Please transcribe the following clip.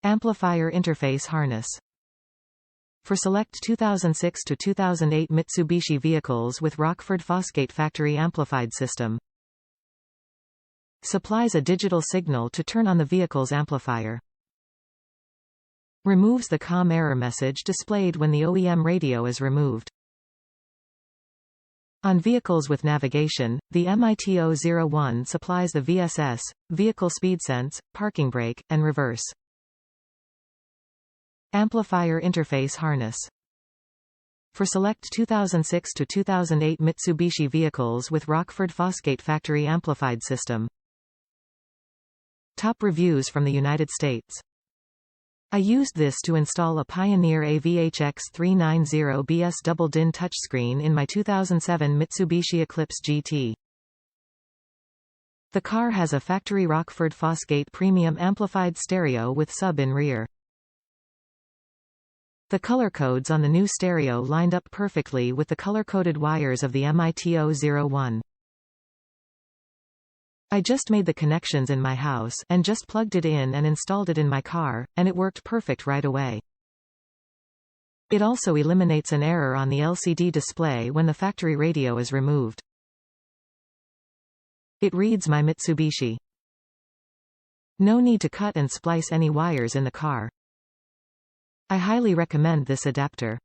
Amplifier interface harness. For select 2006 to 2008 Mitsubishi vehicles with Rockford Fosgate factory amplified system. Supplies a digital signal to turn on the vehicle's amplifier. Removes the COM error message displayed when the OEM radio is removed. On vehicles with navigation, the MITO-01 supplies the VSS, vehicle speed sense, parking brake, and reverse. Amplifier interface harness. For select 2006 to 2008 Mitsubishi vehicles with Rockford Fosgate factory amplified system. Top reviews from the United States. I used this to install a Pioneer AVH-X390BS double-DIN touchscreen in my 2007 Mitsubishi Eclipse GT. The car has a factory Rockford Fosgate premium amplified stereo with sub in rear. The color codes on the new stereo lined up perfectly with the color-coded wires of the MITO-01. I just made the connections in my house and just plugged it in and installed it in my car, and it worked perfect right away. It also eliminates an error on the LCD display when the factory radio is removed. It reads my Mitsubishi. No need to cut and splice any wires in the car. I highly recommend this adapter.